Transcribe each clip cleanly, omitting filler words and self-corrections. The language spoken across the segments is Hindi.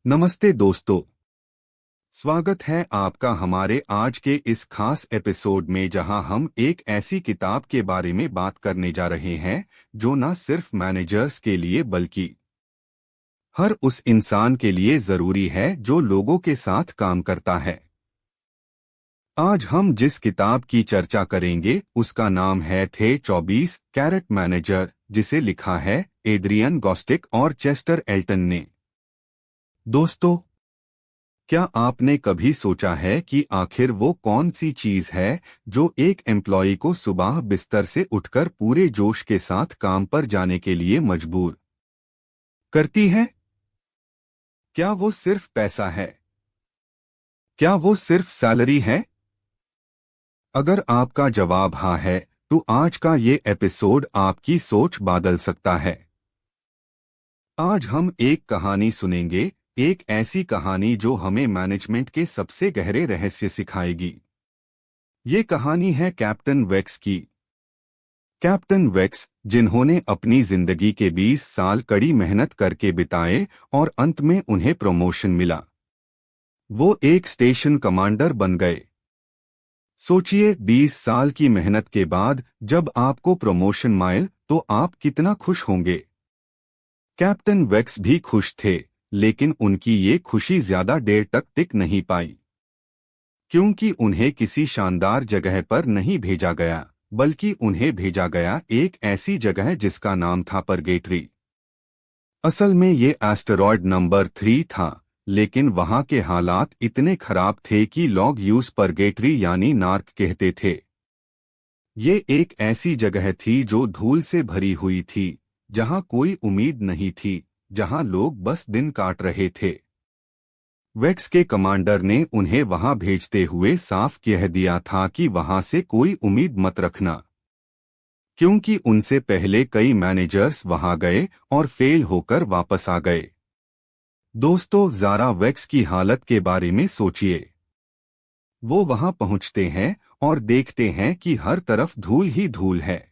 नमस्ते दोस्तों। स्वागत है आपका हमारे आज के इस खास एपिसोड में, जहां हम एक ऐसी किताब के बारे में बात करने जा रहे हैं जो न सिर्फ मैनेजर्स के लिए बल्कि हर उस इंसान के लिए जरूरी है जो लोगों के साथ काम करता है। आज हम जिस किताब की चर्चा करेंगे उसका नाम है थे 24 कैरेट मैनेजर, जिसे लिखा है एड्रियन गोस्टिक और चेस्टर एल्टन ने। दोस्तों, क्या आपने कभी सोचा है कि आखिर वो कौन सी चीज है जो एक एम्प्लॉय को सुबह बिस्तर से उठकर पूरे जोश के साथ काम पर जाने के लिए मजबूर करती है? क्या वो सिर्फ पैसा है? क्या वो सिर्फ सैलरी है? अगर आपका जवाब हाँ है, तो आज का ये एपिसोड आपकी सोच बदल सकता है। आज हम एक कहानी सुनेंगे, एक ऐसी कहानी जो हमें मैनेजमेंट के सबसे गहरे रहस्य सिखाएगी। ये कहानी है कैप्टन वेक्स की। कैप्टन वेक्स, जिन्होंने अपनी जिंदगी के 20 साल कड़ी मेहनत करके बिताए और अंत में उन्हें प्रमोशन मिला। वो एक स्टेशन कमांडर बन गए। सोचिए, 20 साल की मेहनत के बाद जब आपको प्रमोशन मिला तो आप कितना खुश होंगे। कैप्टन वेक्स भी खुश थे, लेकिन उनकी ये खुशी ज्यादा देर तक टिक नहीं पाई, क्योंकि उन्हें किसी शानदार जगह पर नहीं भेजा गया, बल्कि उन्हें भेजा गया एक ऐसी जगह जिसका नाम था परगेटरी। असल में ये एस्टेरॉयड नंबर 3 था, लेकिन वहां के हालात इतने खराब थे कि लोग यूज परगेटरी यानी नार्क कहते थे। ये एक ऐसी जगह थी जो धूल से भरी हुई थी, जहां कोई उम्मीद नहीं थी, जहां लोग बस दिन काट रहे थे। वेक्स के कमांडर ने उन्हें वहां भेजते हुए साफ कह दिया था कि वहां से कोई उम्मीद मत रखना, क्योंकि उनसे पहले कई मैनेजर्स वहां गए और फेल होकर वापस आ गए। दोस्तों, जरा वेक्स की हालत के बारे में सोचिए। वो वहां पहुंचते हैं और देखते हैं कि हर तरफ धूल ही धूल है।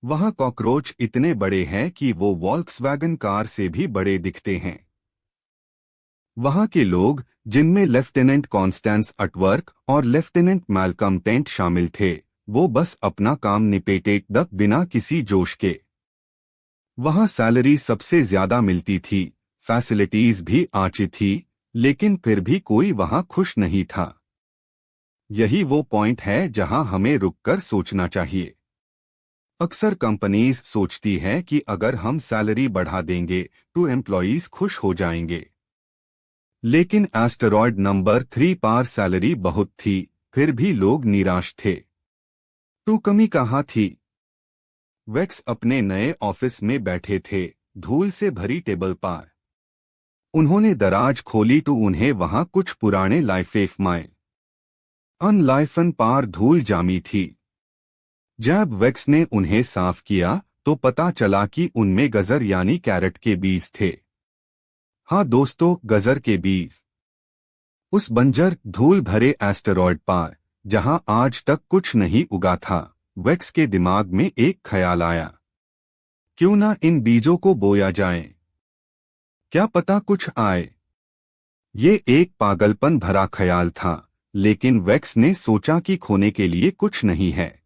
वहां कॉकरोच इतने बड़े हैं कि वो वॉल्क्सवैगन कार से भी बड़े दिखते हैं। वहां के लोग, जिनमें लेफ्टिनेंट कॉन्स्टेंस अटवर्क और लेफ्टिनेंट मैल्कम टेंट शामिल थे, वो बस अपना काम निपेटे तक बिना किसी जोश के। वहां सैलरी सबसे ज्यादा मिलती थी, फैसिलिटीज भी अच्छी थी, लेकिन फिर भी कोई वहां खुश नहीं था। यही वो पॉइंट है जहां हमें रुककर सोचना चाहिए। अक्सर कंपनीज सोचती है कि अगर हम सैलरी बढ़ा देंगे तो एम्प्लॉयज खुश हो जाएंगे। लेकिन एस्टेरॉयड नंबर 3 पर सैलरी बहुत थी, फिर भी लोग निराश थे। तो कमी कहाँ थी? वेक्स अपने नए ऑफिस में बैठे थे, धूल से भरी टेबल पर। उन्होंने दराज खोली तो उन्हें वहां कुछ पुराने लाइफेफ माए अनलाइफन पार धूल जामी थी। जब वेक्स ने उन्हें साफ किया तो पता चला कि उनमें गजर यानी कैरेट के बीज थे। हाँ दोस्तों, गजर के बीज। उस बंजर धूल भरे एस्टेरॉयड पर, जहां आज तक कुछ नहीं उगा था, वेक्स के दिमाग में एक ख्याल आया। क्यों ना इन बीजों को बोया जाए? क्या पता कुछ आए। ये एक पागलपन भरा ख्याल था, लेकिन वेक्स ने सोचा कि खोने के लिए कुछ नहीं है।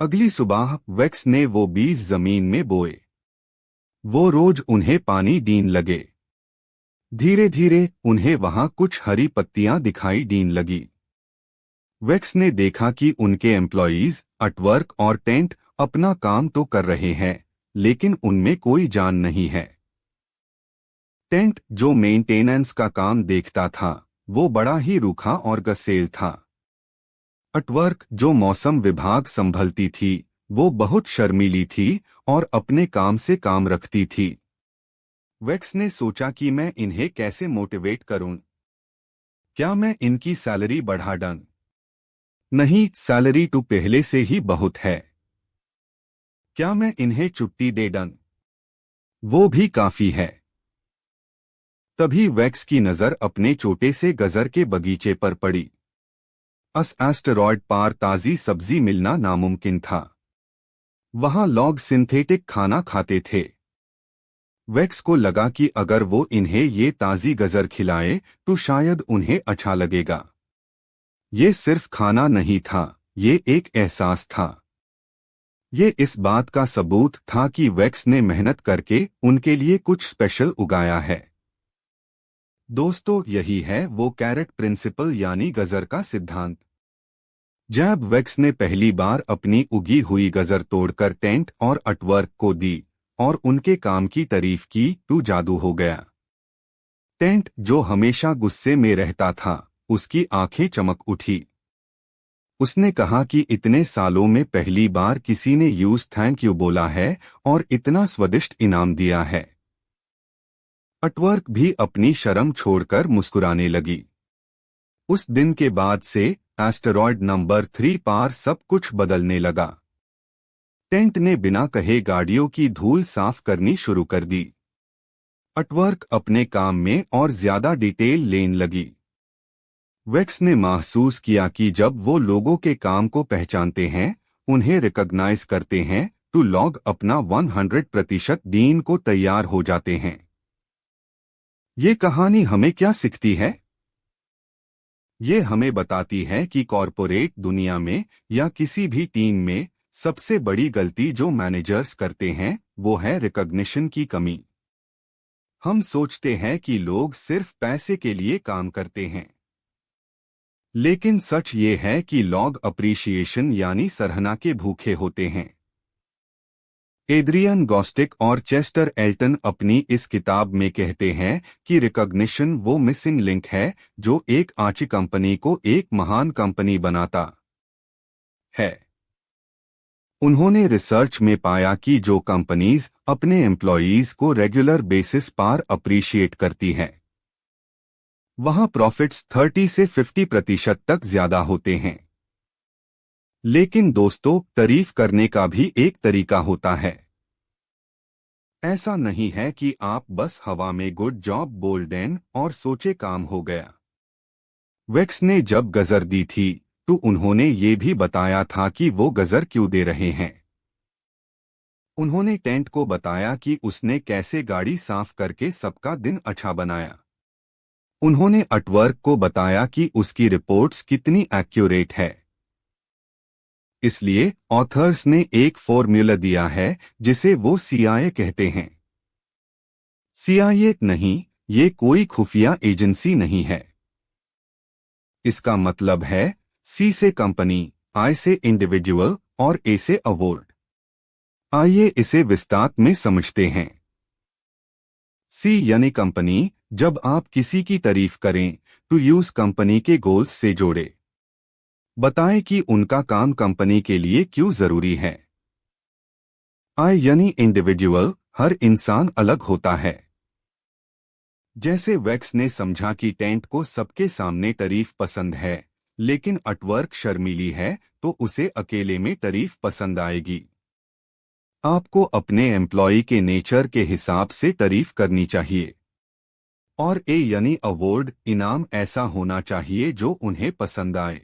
अगली सुबह वेक्स ने वो बीज जमीन में बोए। वो रोज उन्हें पानी दीन लगे। धीरे धीरे उन्हें वहां कुछ हरी पत्तियां दिखाई दीन लगी। वेक्स ने देखा कि उनके एम्प्लॉयज अटवर्क और टेंट अपना काम तो कर रहे हैं, लेकिन उनमें कोई जान नहीं है। टेंट, जो मेंटेनेंस का काम देखता था, वो बड़ा ही रूखा और गसेल था। अटवर्क, जो मौसम विभाग संभलती थी, वो बहुत शर्मीली थी और अपने काम से काम रखती थी। वेक्स ने सोचा कि मैं इन्हें कैसे मोटिवेट करूं? क्या मैं इनकी सैलरी बढ़ा दूं? नहीं, सैलरी तो पहले से ही बहुत है। क्या मैं इन्हें छुट्टी दे दूं? वो भी काफी है। तभी वेक्स की नजर अपने छोटे से गजर के बगीचे पर पड़ी। अस एस्टेरॉयड पार ताजी सब्जी मिलना नामुमकिन था। वहां लोग सिंथेटिक खाना खाते थे। वेक्स को लगा कि अगर वो इन्हें ये ताज़ी गजर खिलाए तो शायद उन्हें अच्छा लगेगा। ये सिर्फ खाना नहीं था, ये एक एहसास था। ये इस बात का सबूत था कि वेक्स ने मेहनत करके उनके लिए कुछ स्पेशल उगाया है। दोस्तों, यही है वो कैरेट प्रिंसिपल यानी गजर का सिद्धांत। जब वेक्स ने पहली बार अपनी उगी हुई गजर तोड़कर टेंट और आर्टवर्क को दी और उनके काम की तारीफ की तो जादू हो गया। टेंट, जो हमेशा गुस्से में रहता था, उसकी आंखें चमक उठी। उसने कहा कि इतने सालों में पहली बार किसी ने यूज थैंक यू बोला है और इतना स्वादिष्ट इनाम दिया है। आर्टवर्क भी अपनी शर्म छोड़कर मुस्कुराने लगी। उस दिन के बाद से एस्टेरॉयड नंबर 3 पार सब कुछ बदलने लगा। टेंट ने बिना कहे गाड़ियों की धूल साफ करनी शुरू कर दी। आर्टवर्क अपने काम में और ज्यादा डिटेल लेने लगी। वेक्स ने महसूस किया कि जब वो लोगों के काम को पहचानते हैं, उन्हें रिकॉग्नाइज करते हैं, तो लोग अपना 100% दिन को तैयार हो जाते हैं। ये कहानी हमें क्या सिखाती है? ये हमें बताती है कि कॉरपोरेट दुनिया में या किसी भी टीम में सबसे बड़ी गलती जो मैनेजर्स करते हैं वो है रिकॉग्निशन की कमी। हम सोचते हैं कि लोग सिर्फ पैसे के लिए काम करते हैं, लेकिन सच ये है कि लोग अप्रिशिएशन यानी सराहना के भूखे होते हैं। एड्रियन गोस्टिक और चेस्टर एल्टन अपनी इस किताब में कहते हैं कि रिकॉग्निशन वो मिसिंग लिंक है जो एक अच्छी कंपनी को एक महान कंपनी बनाता है। उन्होंने रिसर्च में पाया कि जो कंपनीज अपने एम्प्लॉयीज को रेगुलर बेसिस पर अप्रिशिएट करती हैं, वहां प्रॉफिट्स 30 से 50% तक ज्यादा होते हैं। लेकिन दोस्तों, तारीफ करने का भी एक तरीका होता है। ऐसा नहीं है कि आप बस हवा में गुड जॉब बोल दें और सोचे काम हो गया। वेक्स ने जब गजर दी थी तो उन्होंने ये भी बताया था कि वो गजर क्यों दे रहे हैं। उन्होंने टेंट को बताया कि उसने कैसे गाड़ी साफ करके सबका दिन अच्छा बनाया। उन्होंने आर्टवर्क को बताया कि उसकी रिपोर्ट्स कितनी एक्यूरेट है। इसलिए ऑथर्स ने एक फॉर्मूला दिया है जिसे वो सीआईए कहते हैं। सीआईए नहीं, ये कोई खुफिया एजेंसी नहीं है। इसका मतलब है सी से कंपनी, आई से इंडिविजुअल और ए से अवार्ड। आइए इसे विस्तार में समझते हैं। सी यानी कंपनी, जब आप किसी की तारीफ करें तो यूज कंपनी के गोल्स से जोड़े। बताएं कि उनका काम कंपनी के लिए क्यों जरूरी है। आई यानी इंडिविजुअल, हर इंसान अलग होता है। जैसे वेक्स ने समझा कि टेंट को सबके सामने तारीफ पसंद है, लेकिन आर्टवर्क शर्मीली है तो उसे अकेले में तारीफ पसंद आएगी। आपको अपने एम्प्लॉय के नेचर के हिसाब से तारीफ करनी चाहिए। और ए यानी अवार्ड, इनाम ऐसा होना चाहिए जो उन्हें पसंद आए।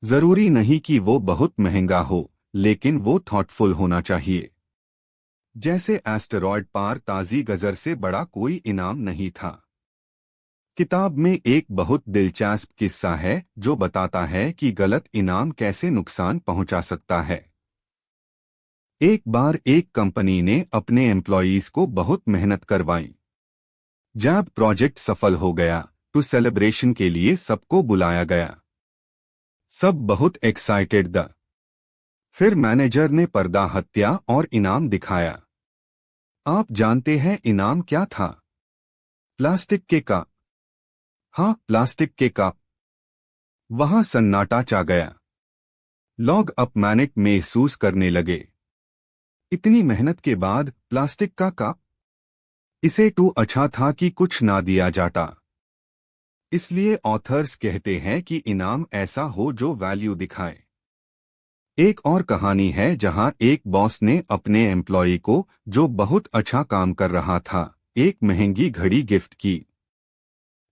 जरूरी नहीं कि वो बहुत महंगा हो, लेकिन वो थॉटफुल होना चाहिए। जैसे एस्टेरॉयड पार ताजी गजर से बड़ा कोई इनाम नहीं था। किताब में एक बहुत दिलचस्प किस्सा है जो बताता है कि गलत इनाम कैसे नुकसान पहुंचा सकता है। एक बार एक कंपनी ने अपने एम्प्लॉयीज को बहुत मेहनत करवाई। जब प्रोजेक्ट सफल हो गया तो सेलिब्रेशन के लिए सबको बुलाया गया। सब बहुत एक्साइटेड थे। फिर मैनेजर ने पर्दा हत्या और इनाम दिखाया। आप जानते हैं इनाम क्या था? प्लास्टिक के कप। हाँ, प्लास्टिक के कप। वहां सन्नाटा छा गया। लोग अपमानित महसूस करने लगे। इतनी मेहनत के बाद प्लास्टिक का कप? इसे तो अच्छा था कि कुछ ना दिया जाता। इसलिए ऑथर्स कहते हैं कि इनाम ऐसा हो जो वैल्यू दिखाए। एक और कहानी है जहां एक बॉस ने अपने एम्प्लॉय को, जो बहुत अच्छा काम कर रहा था, एक महंगी घड़ी गिफ्ट की।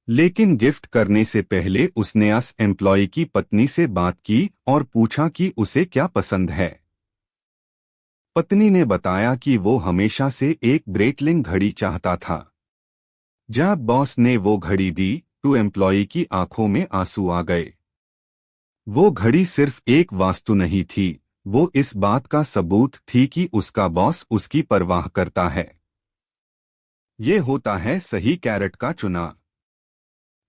लेकिन गिफ्ट करने से पहले उसने उस एम्प्लॉय की पत्नी से बात की और पूछा कि उसे क्या पसंद है। पत्नी ने बताया कि वो हमेशा से एक ब्रेटलिंग घड़ी चाहता था। जब बॉस ने वो घड़ी दी तो एम्प्लॉई की आंखों में आंसू आ गए। वो घड़ी सिर्फ एक वास्तु नहीं थी, वो इस बात का सबूत थी कि उसका बॉस उसकी परवाह करता है। ये होता है सही कैरेट का चुनाव।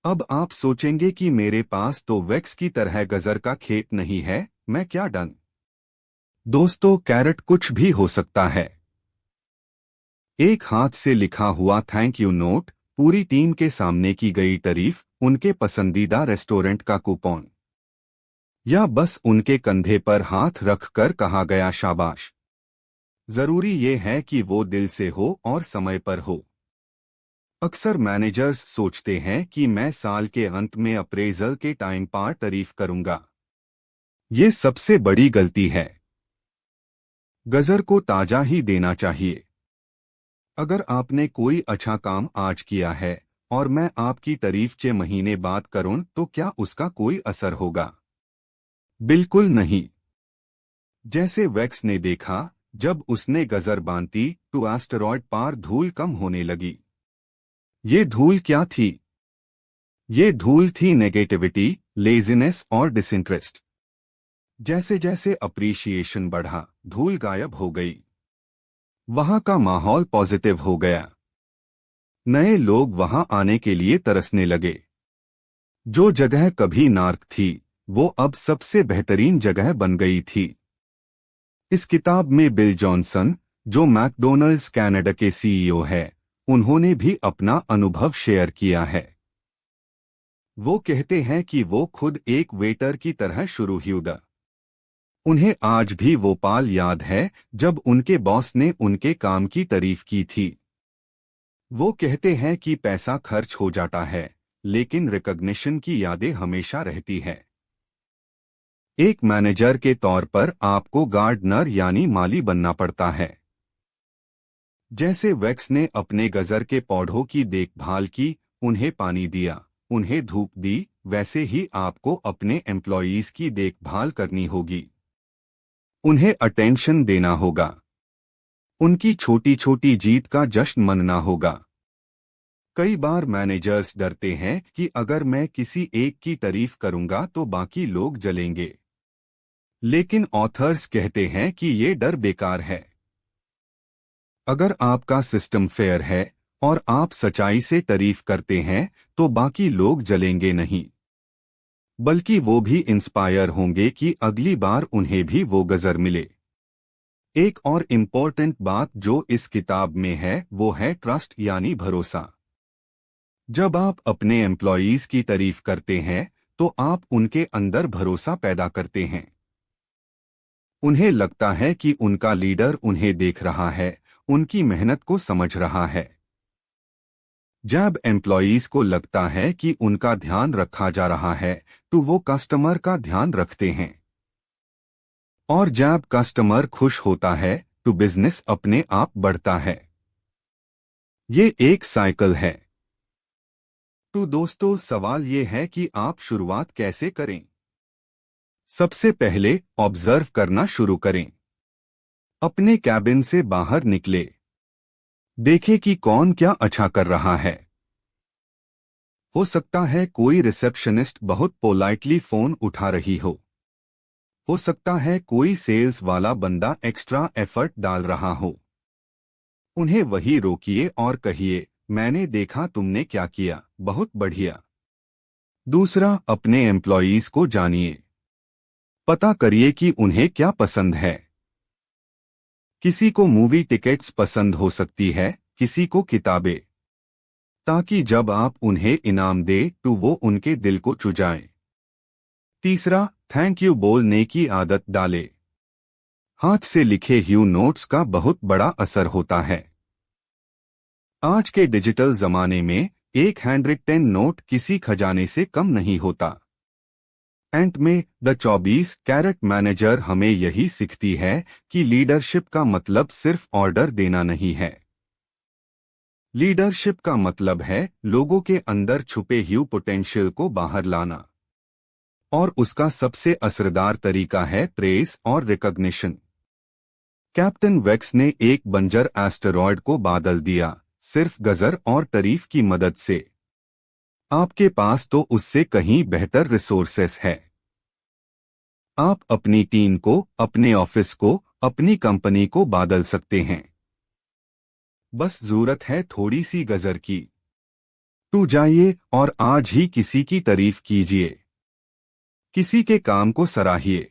अब आप सोचेंगे कि मेरे पास तो वैक्स की तरह गजर का खेत नहीं है, मैं क्या डन। दोस्तों, कैरेट कुछ भी हो सकता है। एक हाथ से लिखा हुआ थैंक यू नोट, पूरी टीम के सामने की गई तारीफ, उनके पसंदीदा रेस्टोरेंट का कूपन, या बस उनके कंधे पर हाथ रखकर कहा गया शाबाश। जरूरी ये है कि वो दिल से हो और समय पर हो। अक्सर मैनेजर्स सोचते हैं कि मैं साल के अंत में अप्रेजल के टाइम पर तारीफ करूंगा। ये सबसे बड़ी गलती है। गजर को ताजा ही देना चाहिए। अगर आपने कोई अच्छा काम आज किया है और मैं आपकी तारीफ 6 महीने बाद करूं तो क्या उसका कोई असर होगा? बिल्कुल नहीं। जैसे वैक्स ने देखा, जब उसने गजर बांधी तो एस्टेरॉयड पार धूल कम होने लगी। ये धूल क्या थी? ये धूल थी नेगेटिविटी, लेजीनेस और डिसइंटरेस्ट। जैसे जैसे अप्रिशिएशन बढ़ा, धूल गायब हो गई। वहां का माहौल पॉजिटिव हो गया। नए लोग वहां आने के लिए तरसने लगे। जो जगह कभी नार्क थी, वो अब सबसे बेहतरीन जगह बन गई थी। इस किताब में बिल जॉनसन, जो मैकडोनल्ड्स कनाडा के सीईओ है, उन्होंने भी अपना अनुभव शेयर किया है। वो कहते हैं कि वो खुद एक वेटर की तरह शुरू हुआ। उन्हें आज भी वो पल याद है जब उनके बॉस ने उनके काम की तारीफ की थी। वो कहते हैं कि पैसा खर्च हो जाता है, लेकिन रिकॉग्निशन की यादें हमेशा रहती है। एक मैनेजर के तौर पर आपको गार्डनर यानी माली बनना पड़ता है। जैसे वैक्स ने अपने गजर के पौधों की देखभाल की, उन्हें पानी दिया, उन्हें धूप दी, वैसे ही आपको अपने एम्प्लॉयीज की देखभाल करनी होगी। उन्हें अटेंशन देना होगा। उनकी छोटी छोटी जीत का जश्न मनना होगा। कई बार मैनेजर्स डरते हैं कि अगर मैं किसी एक की तारीफ करूंगा तो बाकी लोग जलेंगे। लेकिन ऑथर्स कहते हैं कि ये डर बेकार है। अगर आपका सिस्टम फेयर है और आप सच्चाई से तारीफ करते हैं तो बाकी लोग जलेंगे नहीं, बल्कि वो भी इंस्पायर होंगे कि अगली बार उन्हें भी वो गजर मिले। एक और इम्पोर्टेंट बात जो इस किताब में है वो है ट्रस्ट यानी भरोसा। जब आप अपने एम्प्लॉयीज की तारीफ करते हैं तो आप उनके अंदर भरोसा पैदा करते हैं। उन्हें लगता है कि उनका लीडर उन्हें देख रहा है, उनकी मेहनत को समझ रहा है। जब एम्प्लॉयीज को लगता है कि उनका ध्यान रखा जा रहा है तो वो कस्टमर का ध्यान रखते हैं। और जब कस्टमर खुश होता है तो बिजनेस अपने आप बढ़ता है। ये एक साइकिल है। तो दोस्तों, सवाल ये है कि आप शुरुआत कैसे करें? सबसे पहले ऑब्जर्व करना शुरू करें। अपने कैबिन से बाहर निकले। देखें कि कौन क्या अच्छा कर रहा है। हो सकता है कोई रिसेप्शनिस्ट बहुत पोलाइटली फोन उठा रही हो सकता है कोई सेल्स वाला बंदा एक्स्ट्रा एफर्ट डाल रहा हो। उन्हें वही रोकिए और कहिए, मैंने देखा तुमने क्या किया, बहुत बढ़िया। दूसरा, अपने एम्प्लॉयीज को जानिए। पता करिए कि उन्हें क्या पसंद है। किसी को मूवी टिकट्स पसंद हो सकती है, किसी को किताबें, ताकि जब आप उन्हें इनाम दे तो वो उनके दिल को चुजाएं। तीसरा, थैंक यू बोलने की आदत डाले। हाथ से लिखे हुए नोट्स का बहुत बड़ा असर होता है। आज के डिजिटल जमाने में एक 110 नोट किसी खजाने से कम नहीं होता। एंड में द 24 कैरेट मैनेजर हमें यही सिखाती है कि लीडरशिप का मतलब सिर्फ ऑर्डर देना नहीं है। लीडरशिप का मतलब है लोगों के अंदर छुपे हुए पोटेंशियल को बाहर लाना। और उसका सबसे असरदार तरीका है प्रेस और रिकॉग्निशन। कैप्टन वेक्स ने एक बंजर एस्टेरॉयड को बादल दिया, सिर्फ गजर और तारीफ की मदद से। आपके पास तो उससे कहीं बेहतर रिसोर्सेस है। आप अपनी टीम को, अपने ऑफिस को, अपनी कंपनी को बादल सकते हैं। बस जरूरत है थोड़ी सी गजर की। तो जाइए और आज ही किसी की तारीफ कीजिए, किसी के काम को सराहिए।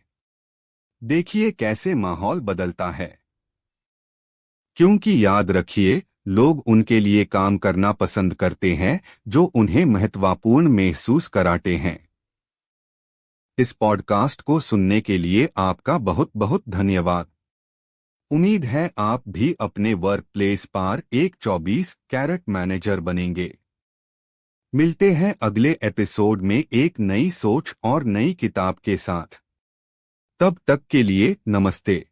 देखिए कैसे माहौल बदलता है। क्योंकि याद रखिए, लोग उनके लिए काम करना पसंद करते हैं जो उन्हें महत्वपूर्ण महसूस कराते हैं। इस पॉडकास्ट को सुनने के लिए आपका बहुत बहुत धन्यवाद। उम्मीद है आप भी अपने वर्क प्लेस पर एक 24 कैरेट मैनेजर बनेंगे। मिलते हैं अगले एपिसोड में एक नई सोच और नई किताब के साथ। तब तक के लिए नमस्ते।